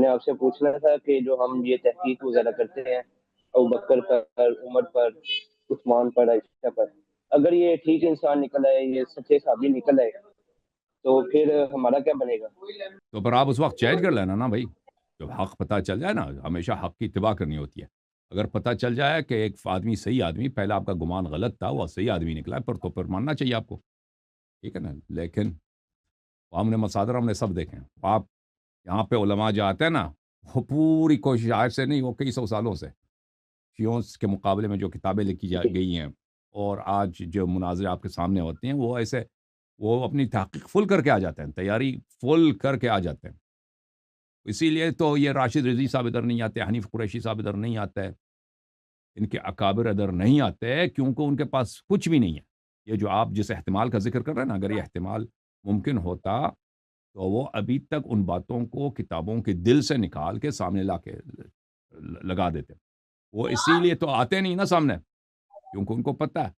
آپ سے پوچھنا تھا کہ جو ہم یہ تحقیق وغیرہ کرتے ہیں ابوبکر پر، عمر پر، عثمان پر، عائشہ پر، اگر یہ ٹھیک انسان نکل آئے، یہ سچے صحابی نکل آئے، تو پھر ہمارا کیا بنے گا؟ تو پر آپ اس وقت چینج کر لینا نا بھائی، جب حق پتہ چل جائے نا، ہمیشہ حق کی اتباع کرنی ہوتی ہے. اگر پتہ چل جائے کہ ایک آدمی صحیح آدمی، پہلے آپ کا گمان غلط تھا، وہ صحیح آدمی نکلا، تو پھر ماننا چاہیے آپ کو، ٹھیک ہے نا. لیکن ہم نے مصادر ہم نے سب دیکھے ہیں. آپ یہاں پہ علماء جو آتے ہیں نا، وہ پوری کوشش آج سے نہیں، وہ کئی سو سالوں سے شیعوں کے مقابلے میں جو کتابیں لکھی گئی ہیں اور آج جو مناظرے آپ کے سامنے ہوتے ہیں، وہ ایسے وہ اپنی تحقیق فل کر کے آ جاتے ہیں، تیاری فل کر کے آ جاتے ہیں. اسی لیے تو یہ راشد رضوی صاحب ادھر نہیں آتے، حنیف قریشی صاحب ادھر نہیں آتے، ان کے اکابر ادھر نہیں آتے، کیونکہ ان کے پاس کچھ بھی نہیں ہے. یہ جو آپ جس احتمال کا ذکر کر رہے ہیں نا، اگر یہ احتمال ممکن ہوتا تو وہ ابھی تک ان باتوں کو کتابوں کے دل سے نکال کے سامنے لا کے لگا دیتے. وہ اسی لیے تو آتے نہیں نا سامنے، کیونکہ ان کو پتہ ہے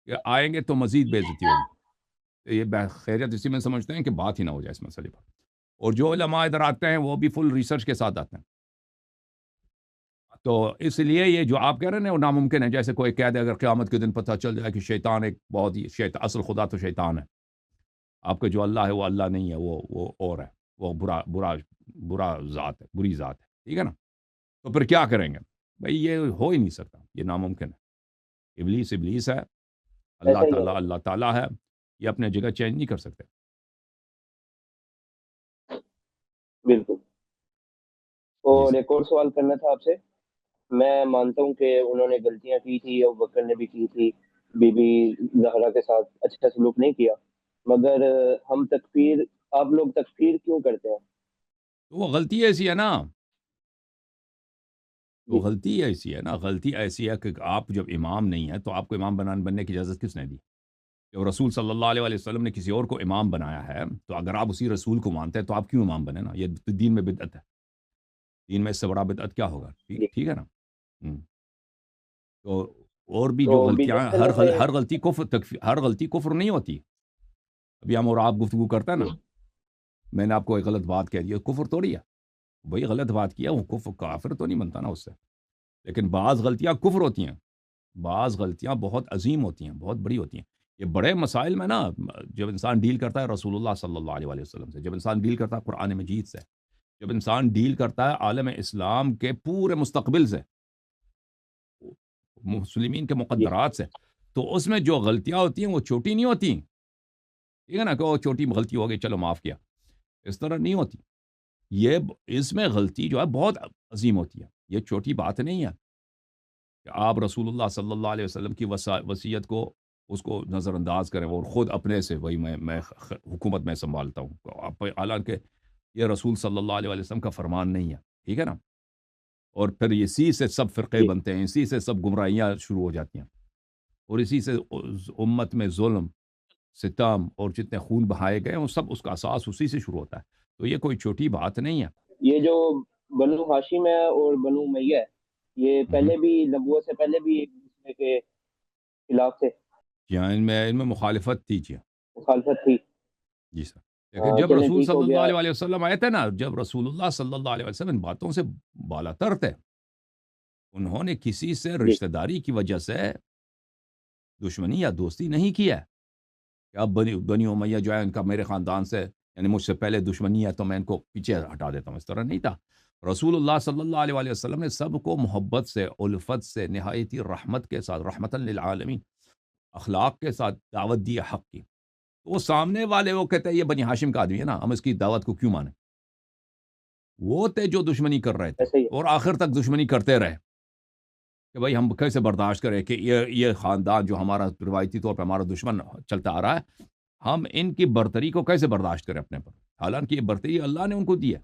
کہ آئیں گے تو مزید بے عزتی ہوگی. یہ خیریت اسی میں سمجھتے ہیں کہ بات ہی نہ ہو جائے اس مسئلے پر. اور جو علماء ادھر آتے ہیں وہ بھی فل ریسرچ کے ساتھ آتے ہیں. تو اس لیے یہ جو آپ کہہ رہے ہیں وہ ناممکن ہے. جیسے کوئی کہہ دے اگر قیامت کے دن پتہ چل جائے کہ شیطان ایک بہت ہی اصل خدا تو شیطان ہے، آپ کا جو اللہ ہے وہ اللہ نہیں ہے، وہ اور ہے، وہ برا ذات ہے، بری ذات ہے، ٹھیک ہے نا. تو پھر کیا کریں گے بھائی؟ یہ ہو ہی نہیں سکتا، یہ ناممکن ہے. ابلیس ہے، ایسا ہی ہے۔ اللہ تعالیٰ ہے، یہ اپنے جگہ چینج نہیں کر سکتے. بالکل۔ جی اور سر. ایک اور سوال کرنا تھا آپ سے۔ میں مانتا ہوں کہ انہوں نے غلطیاں کی تھی، ابوبکر نے بھی کی تھی، بی بی زہرا کے ساتھ اچھا سلوک نہیں کیا، مگر ہم تکفیر، آپ لوگ تکفیر کیوں کرتے ہیں؟ تو وہ غلطی ایسی ہے نا، جی۔ غلطی ایسی ہے کہ آپ جب امام نہیں ہے تو آپ کو امام بننے کی اجازت کس نے دی؟ جب رسول صلی اللہ علیہ وسلم نے کسی اور کو امام بنایا ہے، تو اگر آپ اسی رسول کو مانتے ہیں تو آپ کیوں امام بنے نا؟ یہ دین میں بدعت ہے. دین میں اس سے بڑا بدعت کیا ہوگا؟ جی ٹھیک ہے نا. ہم. تو اور بھی تو جو غلطیاں، بدعت کرنے سے ہر غلطی کفر نہیں ہوتی. ابھی ہم اور آپ گفتگو کرتے ہیں نا، میں نے آپ کو ایک غلط بات کہہ دی، کفر توڑی ہے بھائی، غلط بات کیا، وہ کفر کافر تو نہیں بنتا نا اس سے. لیکن بعض غلطیاں کفر ہوتی ہیں، بعض غلطیاں بہت عظیم ہوتی ہیں، بہت بڑی ہوتی ہیں. یہ بڑے مسائل میں نا، جب انسان ڈیل کرتا ہے رسول اللہ صلی اللہ علیہ وسلم سے، جب انسان ڈیل کرتا ہے قرآن مجید سے، جب انسان ڈیل کرتا ہے عالم اسلام کے پورے مستقبل سے، مسلمین کے جی مقدرات سے، تو اس میں جو غلطیاں ہوتی ہیں وہ چھوٹی نہیں ہوتی. ٹھیک ہے نا، کہ وہ چھوٹی غلطی ہو گئی چلو معاف کیا، اس طرح نہیں ہوتی. یہ اس میں غلطی جو ہے بہت عظیم ہوتی ہے. یہ چھوٹی بات نہیں ہے کہ آپ رسول اللہ صلی اللہ علیہ وسلم کی وصیت کو اس کو نظر انداز کریں اور خود اپنے سے وہی میں حکومت میں سنبھالتا ہوں، حالانکہ یہ رسول صلی اللہ علیہ وسلم کا فرمان نہیں ہے. ٹھیک ہے نا. اور پھر اسی سے سب فرقے جی بنتے ہیں، اسی سے سب گمراہیاں شروع ہو جاتی ہیں، اور اسی سے امت میں ظلم، ستم اور جتنے خون بہائے گئے وہ سب، اس کا اساس اسی سے شروع ہوتا ہے. تو یہ کوئی چھوٹی بات نہیں ہے. یہ جو بنو ہاشم ہے اور بنو امیہ ہے، یہ ہوں. پہلے بھی نبوت سے پہلے بھی ایک دوسرے کے خلاف تھے، یہاں ان میں مخالفت تھی جی. مخالفت تھی۔ جی سر. لیکن جب چلیں رسول ٹھیک صلی ہو اللہ گیا۔ علیہ وسلم آئے تھے نا، جب رسول اللہ صلی اللہ علیہ وسلم ان باتوں سے بالا تر تھے، انہوں نے کسی سے جی رشتہ داری کی وجہ سے دشمنی یا دوستی نہیں کی ہے کہ اب بنی امیہ جو ہے ان کا میرے خاندان سے، یعنی مجھ سے پہلے دشمنی ہے تو میں ان کو پیچھے ہٹا دیتا ہوں. اس طرح نہیں تھا. رسول اللہ صلی اللہ علیہ وسلم نے سب کو محبت سے، الفت سے، نہایتی رحمت کے ساتھ، رحمتاً للعالمین اخلاق کے ساتھ دعوت دی حق کی. تو وہ سامنے والے وہ کہتے ہیں یہ بنی ہاشم کا آدمی ہے نا، ہم اس کی دعوت کو کیوں مانیں؟ وہ تھے جو دشمنی کر رہے تھے ایسے ہی ہے۔ اور آخر تک دشمنی کرتے رہے کہ بھائی ہم کیسے برداشت کریں کہ یہ خاندان جو ہمارا روایتی طور پہ ہمارا دشمن چلتا آ رہا ہے، ہم ان کی برتری کو کیسے برداشت کریں اپنے پر؟ حالانکہ یہ برتری اللہ نے ان کو دی ہے.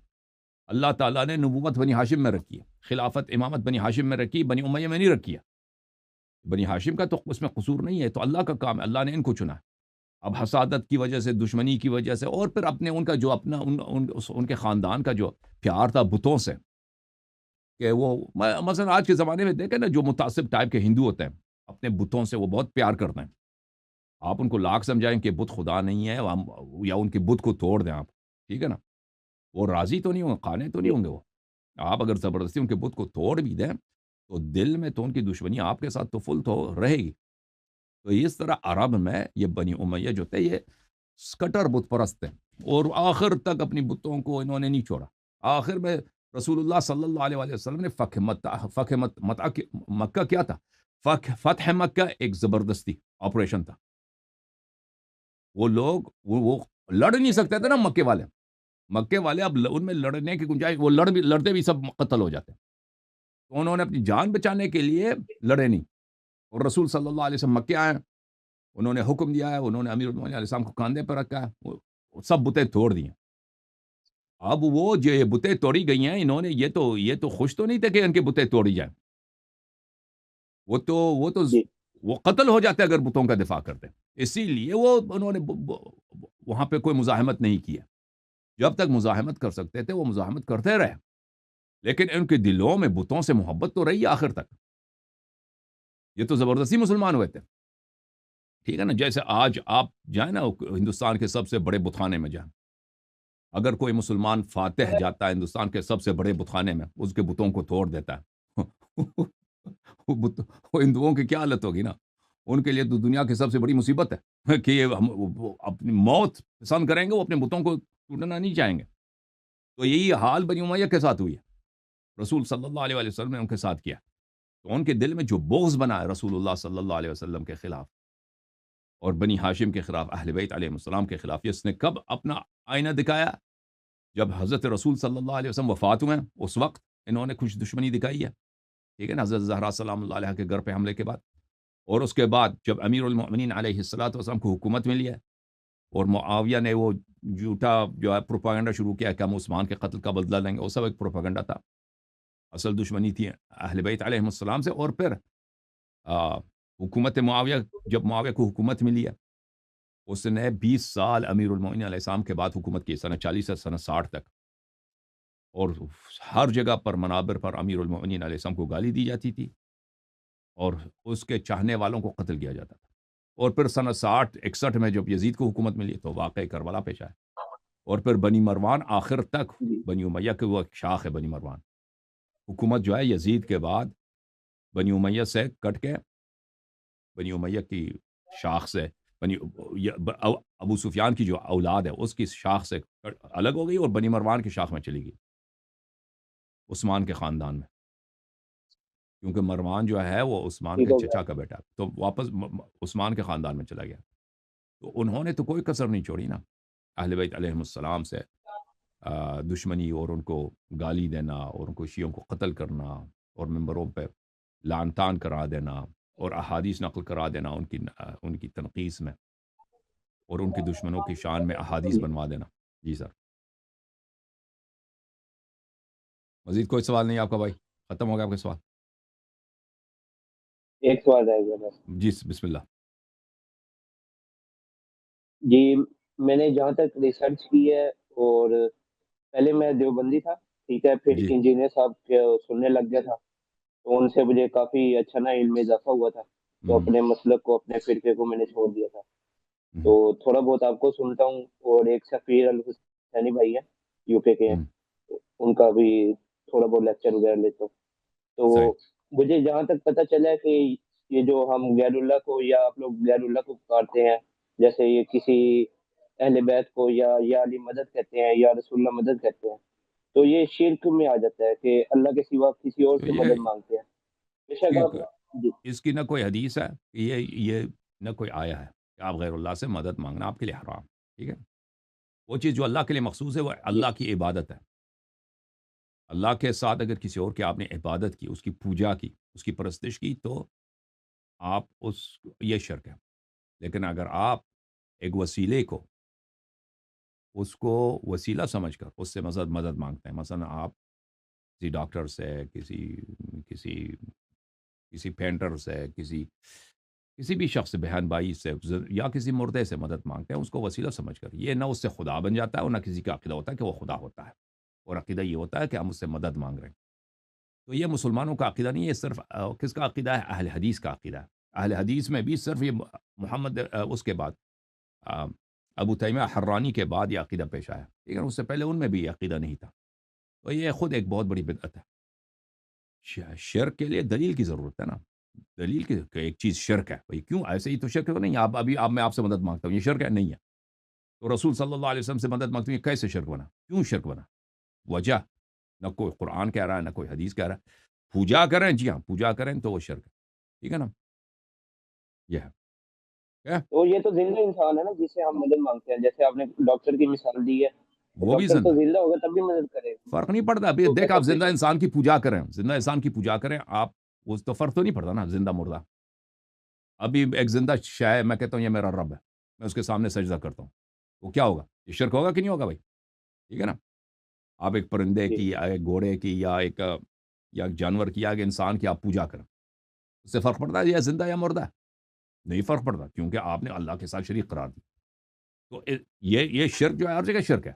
اللہ تعالیٰ نے نبوت بنی ہاشم میں رکھی ہے، خلافت امامت بنی ہاشم میں رکھی، بنی امیہ میں نہیں رکھی ہے. بنی ہاشم کا تو اس میں قصور نہیں ہے، تو اللہ کا کام ہے، اللہ نے ان کو چنا ہے. اب حسادت کی وجہ سے، دشمنی کی وجہ سے، اور پھر اپنے ان کا جو اپنا ان کے خاندان کا جو پیار تھا بتوں سے، کہ وہ مثلا آج کے زمانے میں دیکھیں نا، جو متعصب ٹائپ کے ہندو ہوتے ہیں اپنے بتوں سے وہ بہت پیار کرتے ہیں. آپ ان کو لاکھ سمجھائیں کہ بت خدا نہیں ہے، یا ان کے بت کو توڑ دیں آپ، ٹھیک ہے نا، وہ راضی تو نہیں ہوں گے، قانے تو نہیں ہوں گے وہ. آپ اگر زبردستی ان کے بت کو توڑ بھی دیں تو دل میں تو ان کی دشمنی آپ کے ساتھ تو فل تو رہے گی. تو اس طرح عرب میں یہ بنی امیہ جو تھے یہ کٹر بت پرست تھے، اور آخر تک اپنی بتوں کو انہوں نے نہیں چھوڑا. آخر میں رسول اللہ صلی اللہ علیہ وآلہ وسلم نے مکہ کیا تھا؟ فتح مکہ ایک زبردستی آپریشن تھا. وہ لوگ وہ لڑ نہیں سکتے تھے نا مکے والے اب ان میں لڑنے کی گنجائش، وہ لڑتے بھی سب قتل ہو جاتے. تو انہوں نے اپنی جان بچانے کے لیے لڑے نہیں، اور رسول صلی اللہ علیہ وسلم مکے آئے، انہوں نے حکم دیا ہے، انہوں نے امیر المومنین علیہ السلام کو کاندھے پر رکھا ہے، وہ سب بتیں توڑ دی ہیں. اب وہ جو یہ بتیں توڑی گئی ہیں، انہوں نے یہ تو خوش تو نہیں تھے کہ ان کی بتیں توڑی جائیں. وہ تو جی وہ قتل ہو جاتے اگر بتوں کا دفاع کرتے. اسی لیے انہوں نے وہاں پہ کوئی مزاحمت نہیں کیا. جب تک مزاحمت کر سکتے تھے وہ مزاحمت کرتے رہے، لیکن ان کے دلوں میں بتوں سے محبت تو رہی آخر تک. یہ تو زبردستی مسلمان ہوئے تھے. ٹھیک ہے نا، جیسے آج آپ جائیں نا ہندوستان کے سب سے بڑے بت خانے میں جائیں، اگر کوئی مسلمان فاتح جاتا ہے ہندوستان کے سب سے بڑے بت خانے میں، اس کے بتوں کو توڑ دیتا ہے وہ ہندوؤں کی کیا حالت ہوگی نا. ان کے لیے تو دنیا کی سب سے بڑی مصیبت ہے کہ وہ اپنی موت پسند کریں گے، وہ اپنے بتوں کو ٹوٹنا نہیں چاہیں گے. تو یہی حال بنی امیہ کے ساتھ ہوئی ہے، رسول صلی اللہ علیہ وسلم نے ان کے ساتھ کیا. تو ان کے دل میں جو بغض بنا ہے رسول اللہ صلی اللہ علیہ وسلم کے خلاف اور بنی ہاشم کے خلاف، اہل بیت علیہ السلام کے خلاف، اس نے کب اپنا آئینہ دکھایا؟ جب حضرت رسول صلی اللہ علیہ وسلم وفات ہوئے، اس وقت انہوں نے کچھ دشمنی دکھائی ہے. ٹھیک ہے نا، حضرت زہرا سلام اللہ علیہ کے گھر پہ حملے کے بعد، اور اس کے بعد جب امیر المؤمنین علیہ السلام کو حکومت ملی ہے اور معاویہ نے وہ جھوٹا جو ہے پروپاگنڈا شروع کیا کہ ہم عثمان کے قتل کا بدلہ لیں گے، وہ سب ایک پروپاگنڈا تھا. اصل دشمنی تھی اہل بیت علیہ السلام سے. اور پھر حکومت معاویہ، جب معاویہ کو حکومت ملی ہے، اس نے 20 سال امیر المؤمنین علیہ السلام کے بعد حکومت کی، سنہ 40 سے سنہ 60 تک. اور ہر جگہ پر منابر پر امیر المؤمنین علیہ السلام کو گالی دی جاتی تھی اور اس کے چاہنے والوں کو قتل کیا جاتا تھا. اور پھر سنہ 61 میں جب یزید کو حکومت ملی تو واقعہ کربلا پیش آیا. اور پھر بنی مروان آخر تک، جی بنی امیہ کے وہ ایک شاخ ہے بنی مروان، حکومت جو ہے یزید کے بعد بنی امیہ سے کٹ کے بنی امیہ کی شاخ سے ابو سفیان کی جو اولاد ہے اس کی شاخ سے الگ ہو گئی اور بنی مروان کی شاخ میں چلی گئی، عثمان کے خاندان میں. کیونکہ مروان جو ہے وہ عثمان ٹھیک کے ہو گیا. چچا کا بیٹا، تو واپس عثمان کے خاندان میں چلا گیا. تو انہوں نے تو کوئی کسر نہیں چھوڑی نا اہل بیت علیہ السلام سے دشمنی اور ان کو گالی دینا اور ان کو شیعوں کو قتل کرنا اور ممبروں پہ لعن طعن کرا دینا اور احادیث نقل کرا دینا ان کی تنقیص میں، اور ان کے دشمنوں کی شان میں احادیث بنوا دینا. جی سر، مزید کوئی سوال نہیں آپ کا بھائی؟ ختم ہو گیا آپ کا سوال؟ ایک سوال رہ گیا بس. جی بسم اللہ. جی میں نے جہاں تک ریسرچ کی ہے، اور پہلے میں دیوبندی تھا، ٹھیک ہے، پھر جی انجینئر صاحب کے سننے لگ گیا تھا، تو ان سے مجھے کافی اچھا نا علم میں اضافہ ہوا تھا. تو ہم، اپنے مسلک کو، اپنے فرقے کو میں نے چھوڑ دیا تھا. ہم، تو تھوڑا بہت آپ کو سنتا ہوں، اور ایک سفیر الحسینی بھائی ہیں، یو کے ہیں، ہم، ان کا بھی تھوڑا بہت لیکچر وغیرہ لیتا ہوں. صحیح. تو مجھے جہاں تک پتہ چلا ہے کہ یہ جو ہم غیر اللہ کو، یا آپ لوگ غیر اللہ کو پکارتے ہیں، جیسے یہ کسی اہل بیت کو یا علی مدد کہتے ہیں یا رسول اللہ مدد کہتے ہیں، تو یہ شرک میں آ جاتا ہے کہ اللہ کے سوا کسی اور تو سے یہ مدد مانگتے ہیں. بے شک آپ. جی اس کی نہ کوئی حدیث ہے، یہ نہ کوئی آیا ہے کہ آپ غیر اللہ سے مدد مانگنا آپ کے لیے حرام. ٹھیک ہے، وہ چیز جو اللہ کے لیے مخصوص ہے وہ جی اللہ کی عبادت ہے. اللہ کے ساتھ اگر کسی اور کی آپ نے عبادت کی، اس کی پوجا کی، اس کی پرستش کی، تو آپ یہ شرک ہے. لیکن اگر آپ ایک وسیلے کو، اس کو وسیلہ سمجھ کر اس سے مدد مانگتے ہیں، مثلا آپ کسی ڈاکٹر سے، کسی کسی پینٹر سے، کسی بھی شخص سے، بہن بھائی سے، یا کسی مردے سے مدد مانگتے ہیں، اس کو وسیلہ سمجھ کر، یہ نہ اس سے خدا بن جاتا ہے اور نہ کسی کا عقیدہ ہوتا ہے کہ وہ خدا ہوتا ہے. اور عقیدہ یہ ہوتا ہے کہ ہم اس سے مدد مانگ رہے ہیں. تو یہ مسلمانوں کا عقیدہ نہیں ہے، صرف کس کا عقیدہ ہے؟ اہل حدیث کا عقیدہ ہے. اہل حدیث میں بھی صرف یہ محمد اس کے بعد ابو تیمیہ حرانی کے بعد یہ عقیدہ پیش آیا، لیکن اس سے پہلے ان میں بھی یہ عقیدہ نہیں تھا. تو یہ خود ایک بہت بڑی بدعت ہے. شرک کے لیے دلیل کی ضرورت ہے نا، دلیل کی کہ ایک چیز شرک ہے بھائی، کیوں ایسے ہی تو شرک تو نہیں ہے. اب میں آپ سے مدد مانگتا ہوں، یہ شرک ہے نہیں ہے. تو رسول صلی اللہ علیہ وسلم سے مدد مانگتے ہیں، یہ کیسے شرک بنا؟ کیوں شرک بنا؟ وجہ نہ کوئی قرآن کہہ رہا ہے نہ کوئی حدیث کہہ رہا ہے. پوجا کریں، جی ہاں پوجا کریں تو وہ شرک ہے. ٹھیک ہے نا، یہ ہے کیا؟ تو یہ تو زندہ انسان ہے نا جس سے ہم مدد مانگتے ہیں. جیسے آپ نے ڈاکٹر کی مثال دی ہے، تو وہ بھی ڈاکٹر تو زندہ، زندہ ہوگا تب بھی مدد کرے گا. فرق نہیں پڑتا. ابھی تو دیکھ کیسا آپ کوئی زندہ شک؟ انسان کی پوجا کریں، زندہ انسان کی پوجا کریں آپ، اس تو فرق تو نہیں پڑتا نا زندہ مردہ. ابھی ایک زندہ شے ہے، میں کہتا ہوں یہ میرا رب ہے، میں اس کے سامنے سجدہ کرتا ہوں، وہ کیا ہوگا؟ یہ شرک ہوگا کہ نہیں ہوگا بھائی؟ ٹھیک ہے نا. آپ ایک پرندے جی کی یا ایک گھوڑے کی یا ایک جانور کی یا ایک انسان کی آپ پوجا کریں، اس سے فرق پڑتا ہے یہ زندہ یا مردہ ہے؟ نہیں فرق پڑتا، کیونکہ آپ نے اللہ کے ساتھ شریک قرار دی. تو یہ شرک جو ہے ہر جگہ شرک ہے.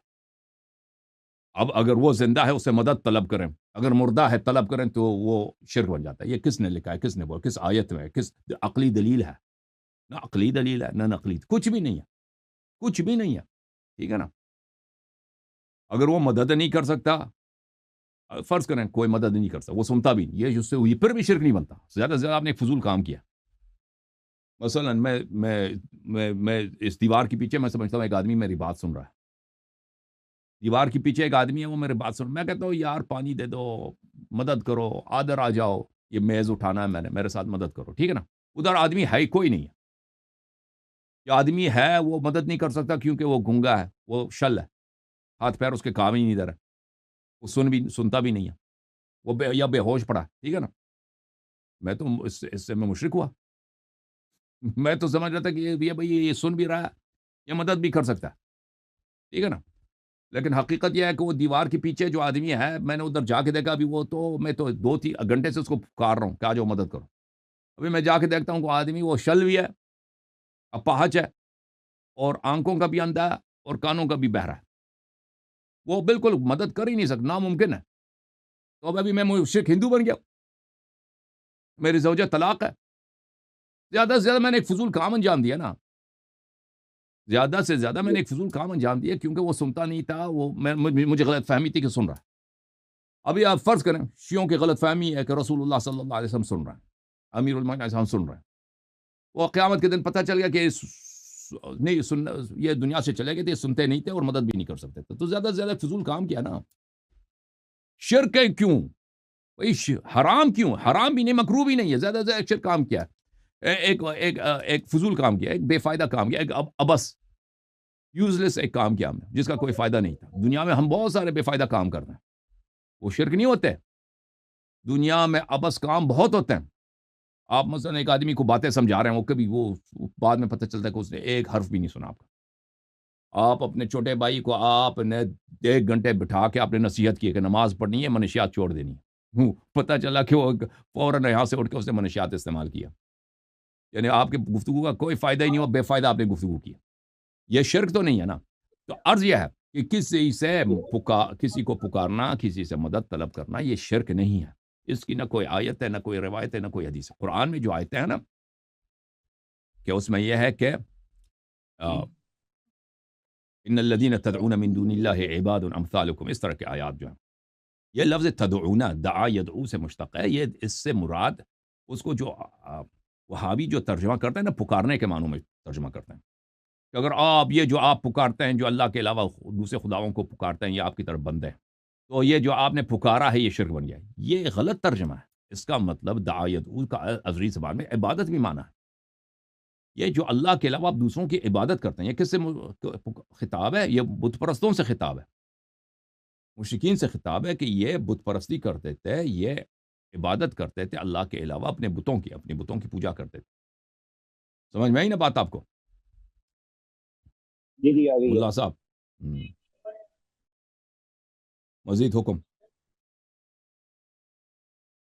اب اگر وہ زندہ ہے اس سے مدد طلب کریں، اگر مردہ ہے طلب کریں تو وہ شرک بن جاتا ہے. یہ کس نے لکھا ہے، کس نے بولا، کس آیت میں، کس عقلی دلیل ہے؟ نہ عقلی دلیل ہے نہ نقلی، کچھ بھی نہیں ہے، کچھ بھی نہیں ہے. ٹھیک ہے نا. اگر وہ مدد نہیں کر سکتا، فرض کریں کوئی مدد نہیں کر سکتا، وہ سنتا بھی نہیں، یہ اس سے ہوئی پھر بھی شرک نہیں بنتا. زیادہ سے زیادہ آپ نے ایک فضول کام کیا. مثلا میں اس دیوار کے پیچھے میں سمجھتا ہوں ایک آدمی میری بات سن رہا ہے. دیوار کے پیچھے ایک آدمی ہے وہ میرے بات سن، میں کہتا ہوں یار پانی دے دو، مدد کرو، آدر آ جاؤ، یہ میز اٹھانا ہے میں نے، میرے ساتھ مدد کرو. ٹھیک ہے نا. ادھر آدمی ہے ہی کوئی نہیں ہے. جو آدمی ہے وہ مدد نہیں کر سکتا کیونکہ وہ گنگا ہے، وہ شل ہے، ہاتھ پیر اس کے کام ہی نہیں دے رہا، وہ سنتا بھی نہیں ہے، وہ یا بے ہوش پڑا. ٹھیک ہے نا. میں تو اس سے میں مشرک ہوا. میں تو سمجھ رہا تھا کہ یہ بھائی یہ سن بھی رہا ہے، یہ مدد بھی کر سکتا ہے. ٹھیک ہے نا. لیکن حقیقت یہ ہے کہ وہ دیوار کے پیچھے جو آدمی ہے، میں نے ادھر جا کے دیکھا، ابھی وہ تو میں تو 2-3 گھنٹے سے اس کو پکار رہا ہوں کہ آ جاؤ مدد کرو. ابھی میں جا کے دیکھتا ہوں کہ آدمی وہ شل بھی ہے، اپاہج ہے، اور آنکھوں کا بھی اندھا ہے اور کانوں کا بھی بہرا ہے. وہ بالکل مدد کر ہی نہیں سکتا، ناممکن ہے. تو اب ابھی میں مشرک ہندو بن گیا، میری زوجہ طلاق ہے. زیادہ سے زیادہ میں نے ایک فضول کام انجام دیا نا، زیادہ سے زیادہ میں نے ایک فضول کام انجام دیا کیونکہ وہ سنتا نہیں تھا. وہ مجھے غلط فہمی تھی کہ سن رہا ہے. ابھی آپ فرض کریں شیعوں کی غلط فہمی ہے کہ رسول اللہ صلی اللہ علیہ وسلم سن رہے ہیں، امیر المومنین علیہ السلام سن رہے ہیں. وہ قیامت کے دن پتہ چل گیا کہ نہیں سن، یہ دنیا سے چلے گئے تھے، سنتے نہیں تھے اور مدد بھی نہیں کر سکتے تھے. تو زیادہ سے زیادہ فضول کام کیا نا. شرک ہے کیوں بھائی؟ حرام کیوں؟ حرام بھی نہیں، مکروہ بھی نہیں ہے. زیادہ سے زیادہ شرک کام کیا ہے؟ ایک فضول کام کیا، ایک بے فائدہ کام کیا، ایک ابس یوز لیس ایک کام کیا ہم نے جس کا کوئی فائدہ نہیں تھا. دنیا میں ہم بہت سارے بے فائدہ کام کر رہے ہیں، وہ شرک نہیں ہوتے. دنیا میں ابس کام بہت ہوتے ہیں. آپ مثلا ایک آدمی کو باتیں سمجھا رہے ہیں، وہ کبھی وہ بعد میں پتہ چلتا ہے کہ اس نے ایک حرف بھی نہیں سنا آپ کا. آپ اپنے چھوٹے بھائی کو آپ نے 1 گھنٹے بٹھا کے آپ نے نصیحت کی کہ نماز پڑھنی ہے، منشیات چھوڑ دینی ہے. پتہ چلا کہ وہ فوراً یہاں سے اٹھ کے اس نے منشیات استعمال کیا. یعنی آپ کے گفتگو کا کوئی فائدہ ہی نہیں ہوا، بے فائدہ آپ نے گفتگو کی. یہ شرک تو نہیں ہے نا. تو عرض یہ ہے کہ کسی کو پکارنا، کسی سے مدد طلب کرنا، یہ شرک نہیں ہے. اس کی نہ کوئی آیت ہے، نہ کوئی روایت ہے، نہ کوئی حدیث ہے. قرآن میں جو آیتیں ہیں نا، کہ اس میں یہ ہے کہ ان الذین تدعون من دون اللہ عباد امثالکم، اس طرح کے آیات جو ہیں. یہ لفظ تدعون، دعا یدعو سے مشتق ہے. یہ اس سے مراد اس کو جو وہابی جو ترجمہ کرتے ہیں نا، پکارنے کے معنوں میں ترجمہ کرتے ہیں کہ اگر آپ یہ جو آپ پکارتے ہیں، جو اللہ کے علاوہ دوسرے خداؤں کو پکارتے ہیں، یہ آپ کی طرف بندے ہیں، تو یہ جو آپ نے پکارا ہے یہ شرک بن گیا. یہ غلط ترجمہ ہے. اس کا مطلب دعا یدعو کا عبری زبان میں عبادت بھی مانا ہے. یہ جو اللہ کے علاوہ آپ دوسروں کی عبادت کرتے ہیں، یہ کس سے خطاب ہے؟ یہ بت پرستوں سے خطاب ہے، مشرکین سے خطاب ہے کہ یہ بت پرستی کرتے تھے، یہ عبادت کرتے تھے اللہ کے علاوہ، اپنے بتوں کی پوجا کرتے تھے. سمجھ میں آئی نا بات آپ کو جی جی آ گئی ہے. ملا صاحب؟ مزید حکم.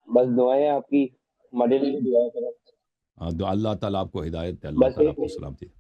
بس دعائیں آپ کی، ہمارے لیے دعا کریں. اللہ تعالیٰ آپ کو ہدایت دے، اللہ بس تعالیٰ آپ ایک کو سلامتی دے.